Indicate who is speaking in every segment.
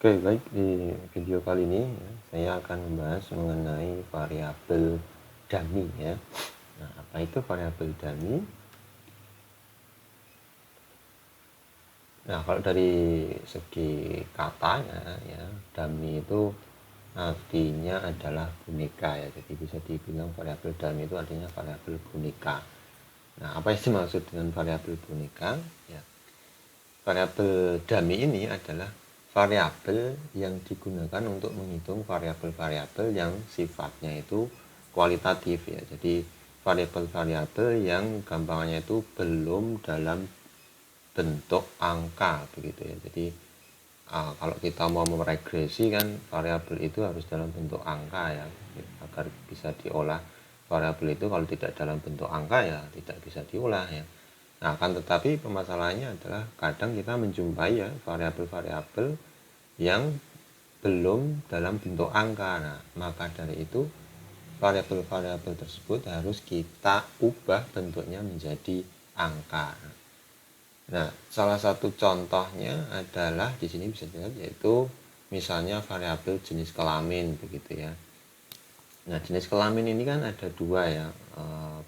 Speaker 1: Oke, baik, di video kali ini saya akan membahas mengenai variabel dummy ya. Nah, apa itu variabel dummy? Nah, kalau dari segi katanya ya, dummy itu artinya adalah boneka ya. Jadi bisa dibilang variabel dummy itu artinya variabel boneka. Nah, apa yang dimaksud dengan variabel boneka? Ya, variabel dummy ini adalah variabel yang digunakan untuk menghitung variabel-variabel yang sifatnya itu kualitatif ya. Jadi variabel-variabel yang gampangnya itu belum dalam bentuk angka begitu ya. Jadi kalau kita mau meregresi kan variabel itu harus dalam bentuk angka ya, agar bisa diolah. Variabel itu kalau tidak dalam bentuk angka ya tidak bisa diolah ya. Nah, akan tetapi permasalahannya adalah kadang kita menjumpai ya variabel-variabel yang belum dalam bentuk angka. Nah, maka dari itu variabel-variabel tersebut harus kita ubah bentuknya menjadi angka. Nah, salah satu contohnya adalah di sini bisa dilihat yaitu misalnya variabel jenis kelamin begitu ya. Nah, jenis kelamin ini kan ada dua ya,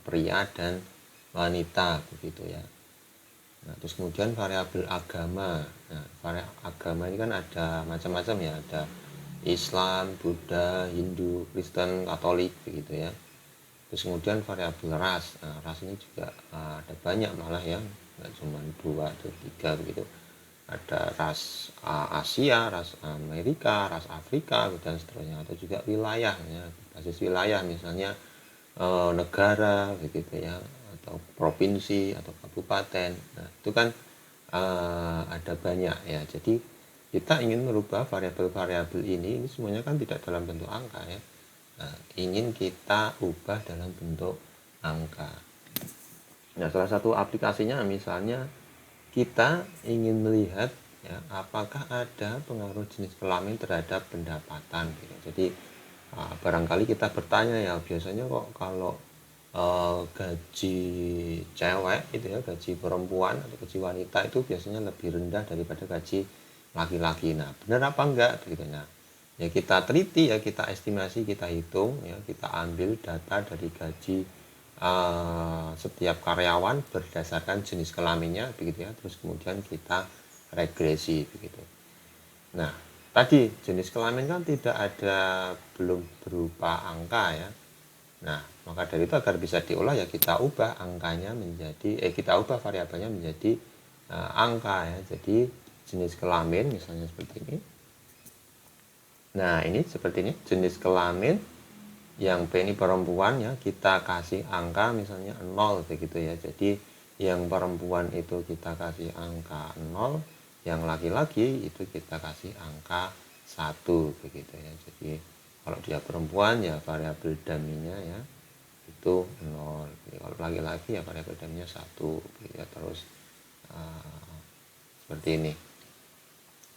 Speaker 1: pria dan wanita begitu ya. Nah, terus kemudian variabel agama. Nah, variabel agama ini kan ada macam-macam ya, ada Islam, Buddha, Hindu, Kristen, Katolik begitu ya. Terus kemudian variabel ras. Nah, ras ini juga ada banyak malah ya, nggak cuma 2 atau 3 begitu. Ada ras Asia, ras Amerika, ras Afrika dan seterusnya, atau juga wilayah ya, basis wilayah misalnya negara begitu ya, atau provinsi atau kabupaten. Nah, itu kan ada banyak ya. Jadi kita ingin merubah variabel-variabel ini semuanya kan tidak dalam bentuk angka ya. Nah, ingin kita ubah dalam bentuk angka. Nah, salah satu aplikasinya misalnya kita ingin melihat ya, apakah ada pengaruh jenis kelamin terhadap pendapatan gitu. Jadi barangkali kita bertanya ya, biasanya kok kalau gaji cewek itu ya, gaji perempuan atau gaji wanita itu biasanya lebih rendah daripada gaji laki-laki. Nah, benar apa enggak begitu. Nah, ya kita teliti ya, kita estimasi, kita hitung ya, kita ambil data dari gaji setiap karyawan berdasarkan jenis kelaminnya begitu ya, terus kemudian kita regresi begitu. Nah, tadi jenis kelamin kan tidak ada, belum berupa angka ya. Nah, maka dari itu agar bisa diolah ya kita ubah angkanya menjadi kita ubah variabelnya menjadi angka ya. Jadi jenis kelamin misalnya seperti ini. Nah, ini seperti ini jenis kelamin yang B ini perempuan ya, kita kasih angka misalnya 0 begitu ya. Jadi yang perempuan itu kita kasih angka 0, yang laki-laki itu kita kasih angka 1 begitu ya. Jadi kalau dia perempuan ya variabel dummy-nya ya itu 0. Jadi kalau laki-laki ya variabel dummy-nya 1 begitu ya. Terus seperti ini.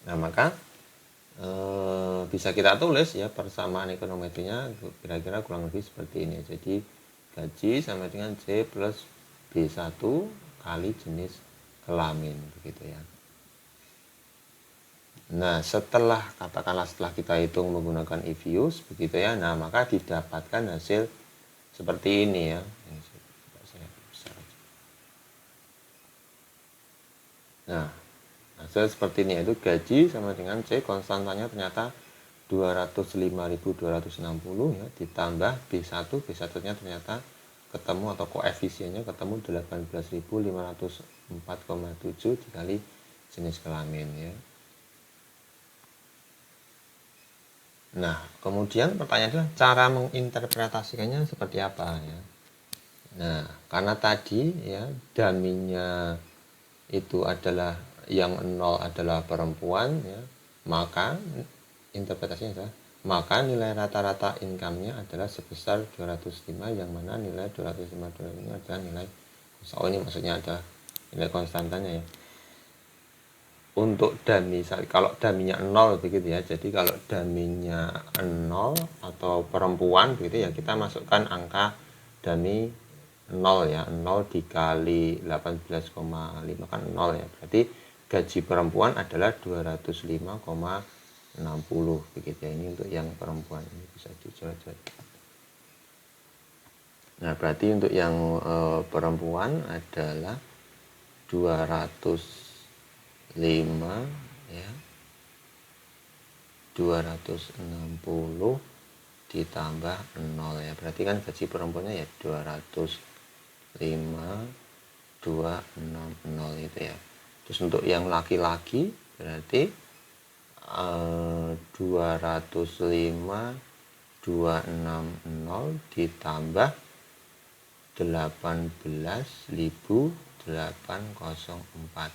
Speaker 1: Nah, maka bisa kita tulis ya persamaan ekonometrinya kira-kira kurang lebih seperti ini. Jadi gaji sama dengan C plus B1 kali jenis kelamin begitu ya. Nah, katakanlah setelah kita hitung menggunakan EViews begitu ya, nah maka didapatkan hasil seperti ini ya. Nah, hasil seperti ini, yaitu gaji sama dengan C, konstantanya ternyata 205.260 ya, ditambah B1-nya ternyata ketemu, atau koefisiennya ketemu 18.504,7 dikali jenis kelamin ya. Nah, kemudian pertanyaannya cara menginterpretasikannya seperti apa ya. Nah, karena tadi ya dummy-nya itu adalah yang 0 adalah perempuan ya, maka interpretasinya adalah maka nilai rata-rata income-nya adalah sebesar 205, yang mana nilai 205 ini adalah nilai, ini maksudnya ada nilai konstantanya ya. Untuk dummy, kalau dummy-nya 0 begitu ya, jadi kalau dummy-nya 0 atau perempuan begitu ya, kita masukkan angka dummy 0 ya, 0 dikali 18,5 kan 0 ya, berarti gaji perempuan adalah 205,7 60 begitu ya. Ini untuk yang perempuan, ini bisa dicoret-coret. Nah, berarti untuk yang perempuan adalah 205 ya. 260 ditambah 0 ya. Berarti kan gaji perempuannya ya 205 260 itu ya. Terus untuk yang laki-laki berarti 205 260 ditambah 18.804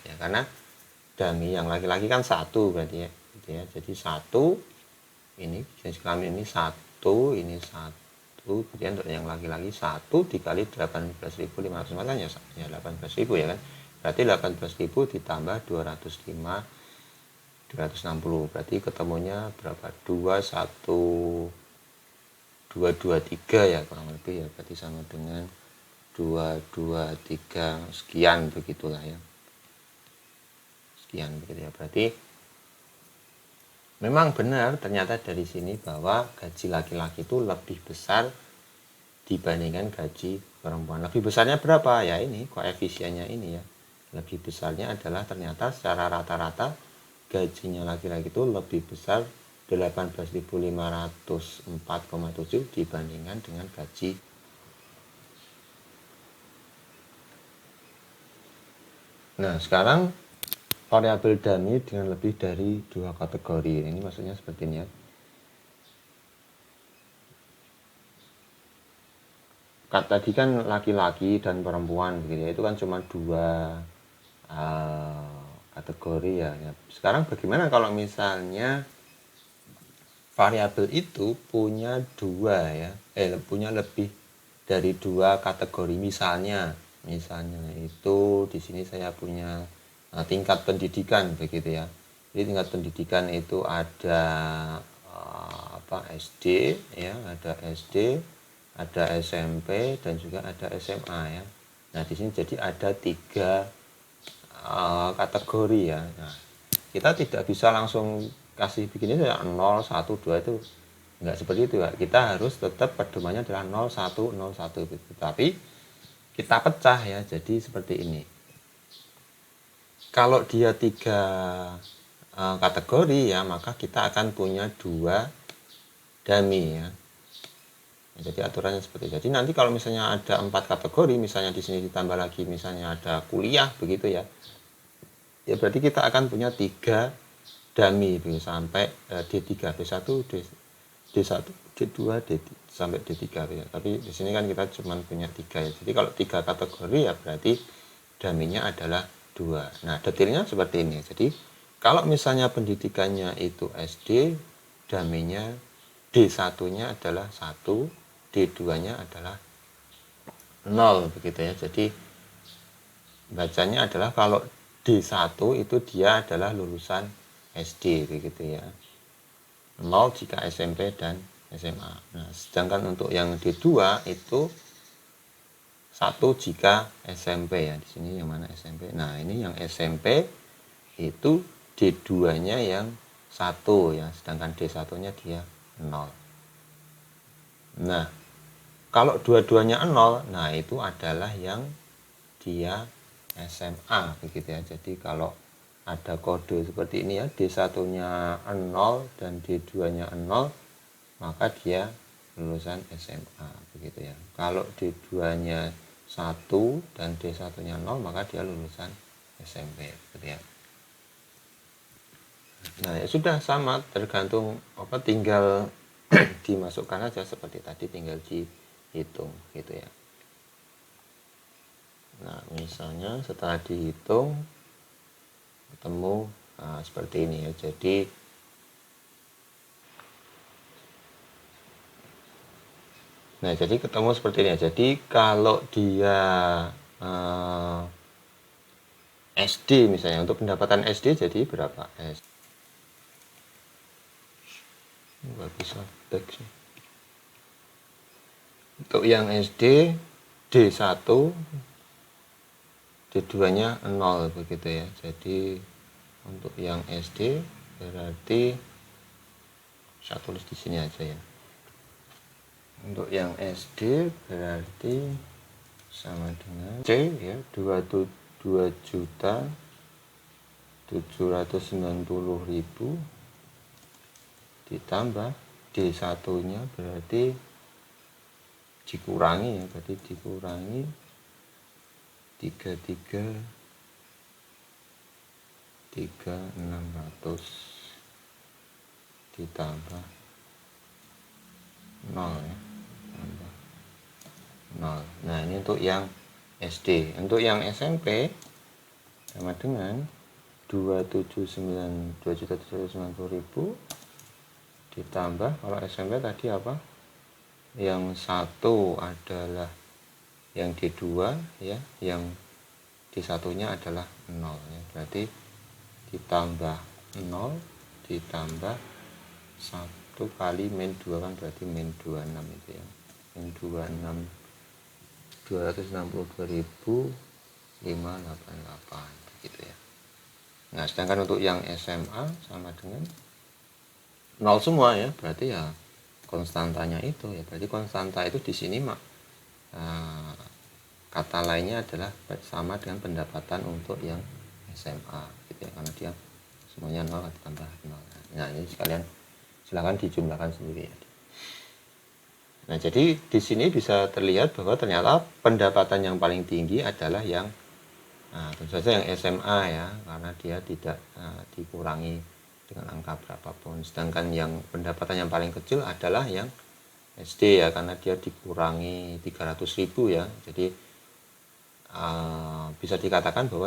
Speaker 1: ya, karena dummy yang laki-laki kan 1 berarti ya, gitu ya. Jadi 1 ini jenis kelamin ini 1, ini 1, kemudian untuk yang laki-laki 1 dikali 18.504 kan ya 18.000 ya kan. Berarti 18.000 ditambah 205 260 berarti ketemunya berapa? 223 ya kurang lebih ya, berarti sama dengan 223 sekian begitulah ya, sekian begitu ya. Berarti memang benar ternyata dari sini bahwa gaji laki-laki itu lebih besar dibandingkan gaji perempuan. Lebih besarnya berapa? Ya ini koefisiennya ini ya. Lebih besarnya adalah ternyata secara rata-rata gajinya laki-laki itu lebih besar 18.504,7 dibandingkan dengan gaji. Nah, sekarang variabel dummy dengan lebih dari 2 kategori. Ini maksudnya seperti ini ya. Tadi kan laki-laki dan perempuan begitu ya. Itu kan cuma 2 kategori ya. Sekarang bagaimana kalau misalnya variabel itu punya 2 ya. Punya lebih dari 2 kategori. Misalnya itu di sini saya punya tingkat pendidikan begitu ya. Jadi tingkat pendidikan itu ada SD ya, ada SD, ada SMP dan juga ada SMA ya. Nah, di sini jadi ada 3 kategori ya. Nah, kita tidak bisa langsung kasih begini saja 0 1 2 itu enggak seperti itu ya. Kita harus tetap pedomannya adalah 0 1 0 1 gitu. Tapi kita pecah ya, jadi seperti ini. Kalau dia 3 kategori ya, maka kita akan punya 2 dummy ya. Jadi aturannya seperti itu. Jadi nanti kalau misalnya ada 4 kategori, misalnya di sini ditambah lagi misalnya ada kuliah begitu ya. Ya berarti kita akan punya 3 dummy sampai D3, D1, D1, D2, D3 sampai D3 ya. Tapi di sini kan kita cuma punya 3 ya. Jadi kalau 3 kategori ya berarti dummy-nya adalah 2. Nah, detailnya seperti ini. Jadi kalau misalnya pendidikannya itu SD, dummy-nya D1-nya adalah 1, D2-nya adalah 0 begitu ya. Jadi bacanya adalah kalau D1 itu dia adalah lulusan SD begitu ya. 0 jika SMP dan SMA. Nah, sedangkan untuk yang D2 itu 1 jika SMP ya. Di sini yang mana SMP? Nah, ini yang SMP itu D2-nya yang 1 ya, sedangkan D1-nya dia 0. Nah, kalau dua-duanya 0, nah itu adalah yang dia SMA begitu ya. Jadi kalau ada kode seperti ini ya, D1-nya 0 dan D2-nya 0, maka dia lulusan SMA begitu ya. Kalau D2-nya 1 dan D1-nya 0, maka dia lulusan SMP gitu ya. Nah, ya sudah sama, tergantung tinggal dimasukkan aja seperti tadi, tinggal dihitung gitu ya. Nah, misalnya setelah dihitung ketemu seperti ini ya. Jadi ketemu seperti ini ya. Jadi kalau dia SD misalnya, untuk pendapatan SD jadi berapa? Nggak bisa teks. Untuk yang SD D1, D2-nya 0 begitu ya. Jadi untuk yang SD berarti Saya tulis di sini aja ya. Untuk yang SD berarti sama dengan C ya, 2.790.000 ditambah D1 nya berarti dikurangi ya, berarti dikurangi 33.600 ditambah 0 ya, tambah 0. Nah ini untuk yang SD. Untuk yang SMP sama dengan 2.790.000 ditambah, kalau SMP tadi apa, yang satu adalah yang D2 ya, yang D1 nya adalah 0 ya, berarti ditambah 0 ditambah 1 kali min 2 kan berarti min 26 itu ya, min 26 262.588 begitu ya. Nah sedangkan untuk yang SMA sama dengan 0 semua ya, berarti ya konstantanya itu ya, berarti konstanta itu di sini kata lainnya adalah sama dengan pendapatan untuk yang SMA gitu ya, karena dia semuanya 0 ditambah 0. Nah ini sekalian silahkan dijumlahkan sendiri ya. Nah jadi di sini bisa terlihat bahwa ternyata pendapatan yang paling tinggi adalah yang tentu saja yang SMA ya, karena dia tidak dikurangi dengan angka berapapun. Sedangkan yang pendapatan yang paling kecil adalah yang SD ya, karena dia dikurangi 300.000 ya. Jadi bisa dikatakan bahwa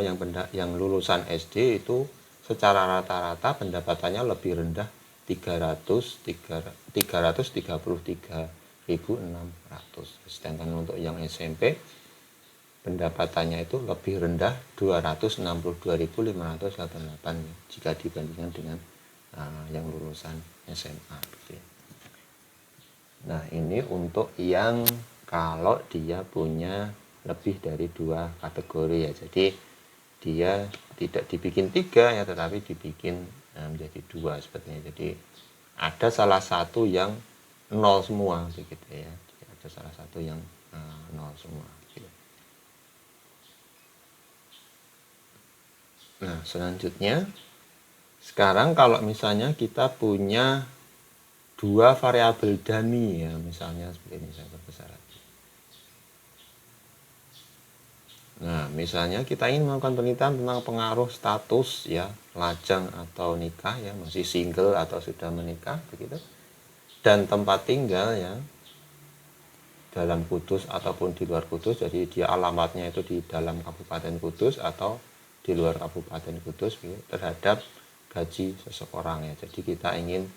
Speaker 1: yang lulusan SD itu secara rata-rata pendapatannya lebih rendah 333.600. Sedangkan untuk yang SMP pendapatannya itu lebih rendah 262.588 jika dibandingkan dengan yang lulusan SMA gitu ya. Nah ini untuk yang kalau dia punya lebih dari 2 kategori ya, jadi dia tidak dibikin 3 ya, tetapi dibikin menjadi 2 sepertinya. Jadi ada salah satu yang 0 semua begitu ya, jadi ada salah satu yang 0 semua gitu. Nah selanjutnya, sekarang kalau misalnya kita punya 2 variabel dummy ya, misalnya seperti ini, saya perbesar. Nah misalnya kita ingin melakukan penelitian tentang pengaruh status ya, lajang atau nikah ya, masih single atau sudah menikah begitu, dan tempat tinggal ya dalam Kudus ataupun di luar Kudus. Jadi dia alamatnya itu di dalam Kabupaten Kudus atau di luar Kabupaten Kudus begitu, terhadap gaji seseorang ya. Jadi kita ingin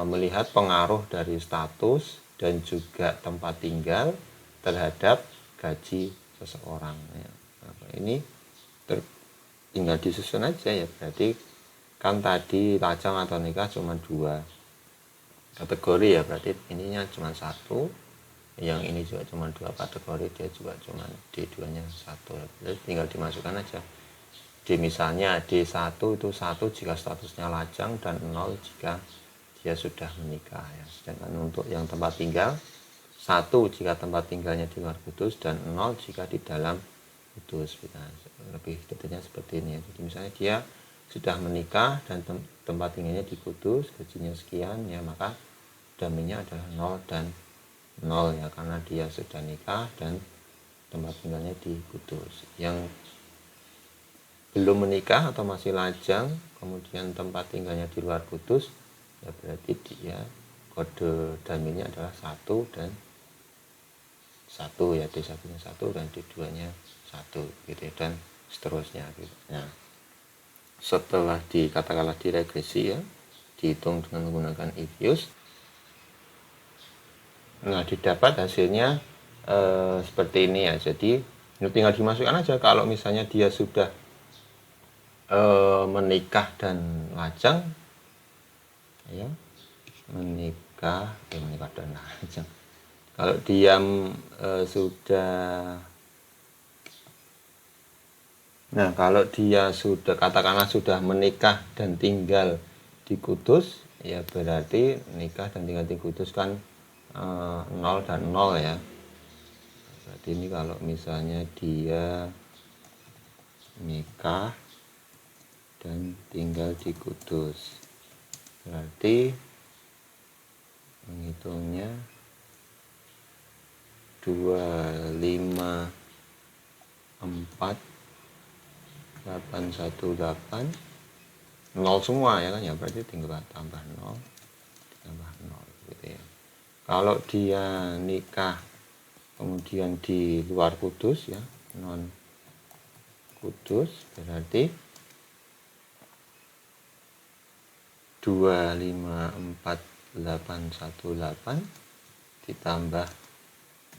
Speaker 1: melihat pengaruh dari status dan juga tempat tinggal terhadap gaji seseorang ya. Ini tinggal disusun aja ya, berarti kan tadi lajang atau nikah cuma 2 kategori ya, berarti ininya cuma 1, yang ini juga cuma 2 kategori, dia juga cuma D2 nya 1, jadi tinggal dimasukkan aja. D misalnya D1 itu 1 jika statusnya lajang dan 0 jika dia sudah menikah ya. Sedangkan untuk yang tempat tinggal 1 jika tempat tinggalnya di luar Kudus dan 0 jika di dalam Kudus. Nah, lebih detailnya seperti ini ya. Jadi misalnya dia sudah menikah dan tempat tinggalnya di Kudus, gajinya sekian ya, maka dummy-nya adalah 0 dan 0 ya, karena dia sudah nikah dan tempat tinggalnya di Kudus. Yang belum menikah atau masih lajang kemudian tempat tinggalnya di luar Kudus ya, berarti dia kode dummy-nya adalah 1 dan 1 ya, D1 nya 1 dan D2 nya 1 gitu ya, dan seterusnya gitu. Nah setelah katakanlah diregresi ya, dihitung dengan menggunakan if use, nah didapat hasilnya seperti ini ya. Jadi tinggal dimasukkan aja kalau misalnya dia sudah menikah dan lajang ya, menikah dan lajang. Kalau dia kalau dia sudah katakanlah sudah menikah dan tinggal di Kudus ya berarti nikah dan tinggal di kudus kan 0 dan 0 ya. Berarti ini kalau misalnya dia nikah dan tinggal di kudus, berarti menghitungnya 2, 5, 4, 8, 1, 8 0 semua ya kan ya, berarti tinggal tambah 0 tambah 0 gitu ya. Kalau dia nikah kemudian di luar kudus ya, non kudus, berarti 2, 5, 4, 8, 1, 8 ditambah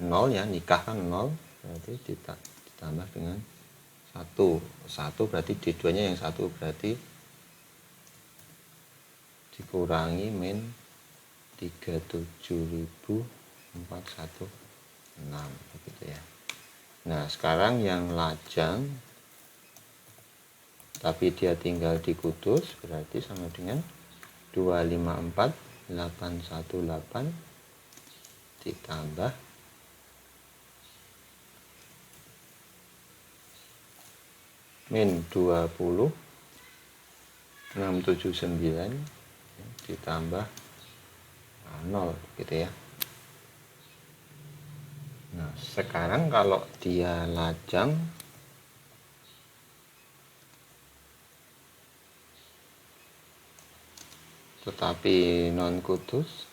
Speaker 1: 0 ya, nikah kan 0, berarti ditambah dengan 1 berarti D2 nya yang 1, berarti dikurangi min 37.416 begitu ya. Nah sekarang yang lajang tapi dia tinggal di kudus, berarti sama dengan 254 818 ditambah min 20 679 ditambah 0 gitu ya. Nah sekarang kalau dia lajang tetapi non kudus,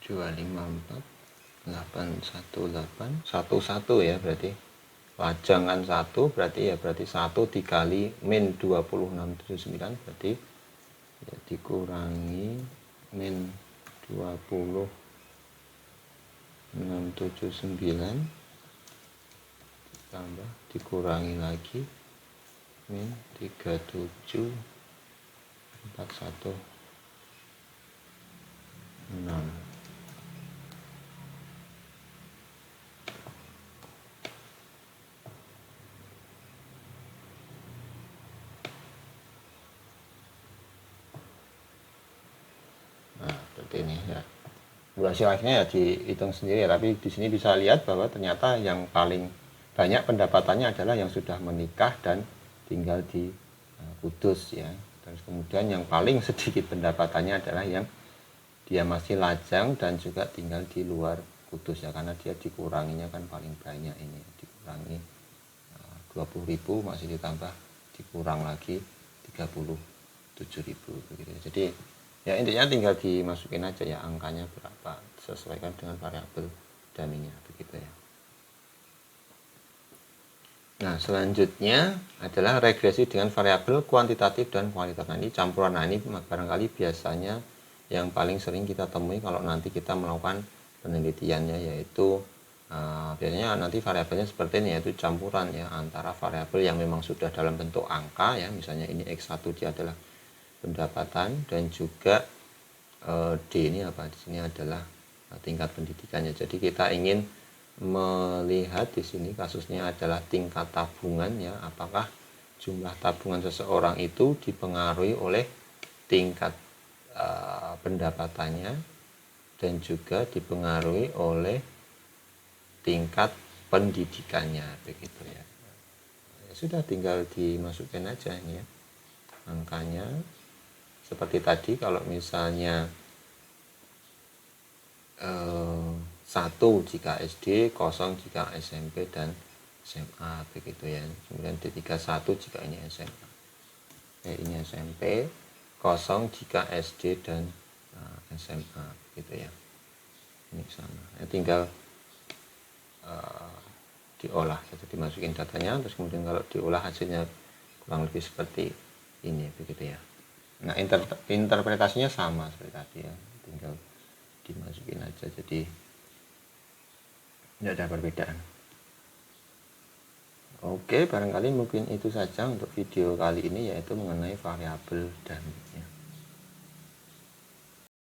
Speaker 1: 254 818 11 ya, berarti lajang kan 1, berarti ya berarti 1 dikali min 20679 berarti ya dikurangi min 20679 tambah dikurangi lagi min 37416. Ini ya, durasi akhirnya ya dihitung sendiri ya, tapi di sini bisa lihat bahwa ternyata yang paling banyak pendapatannya adalah yang sudah menikah dan tinggal di kudus ya. Terus kemudian yang paling sedikit pendapatannya adalah yang dia masih lajang dan juga tinggal di luar kudus ya, karena dia dikuranginya kan paling banyak ini, dikurangi 20.000 masih ditambah dikurang lagi 37.000 begitu. Jadi ya intinya tinggal dimasukin aja ya angkanya berapa, sesuaikan dengan variabel dummy-nya begitu ya. Nah selanjutnya adalah regresi dengan variabel kuantitatif dan kualitatif. Nah ini campuran, nah ini barangkali biasanya yang paling sering kita temui kalau nanti kita melakukan penelitiannya, yaitu biasanya nanti variabelnya seperti ini, yaitu campuran ya antara variabel yang memang sudah dalam bentuk angka ya, misalnya ini X1 dia adalah pendapatan, dan juga D ini apa, di sini adalah tingkat pendidikannya. Jadi kita ingin melihat di sini kasusnya adalah tingkat tabungan ya, apakah jumlah tabungan seseorang itu dipengaruhi oleh tingkat pendapatannya dan juga dipengaruhi oleh tingkat pendidikannya begitu ya. Ya sudah, tinggal dimasukkan aja ini ya angkanya. Seperti tadi kalau misalnya 1 jika SD, 0 jika SMP dan SMA begitu ya. Kemudian D31 jika ini SMA. Ini SMP, 0 jika SD dan SMA gitu ya. Ini sama. Ya, tinggal diolah saja, dimasukin datanya, terus kemudian kalau diolah hasilnya kurang lebih seperti ini begitu ya. Nah interpretasinya sama seperti tadi ya, tinggal dimasukin aja, jadi tidak ada perbedaan. Oke, barangkali mungkin itu saja untuk video kali ini, yaitu mengenai variabel dummy.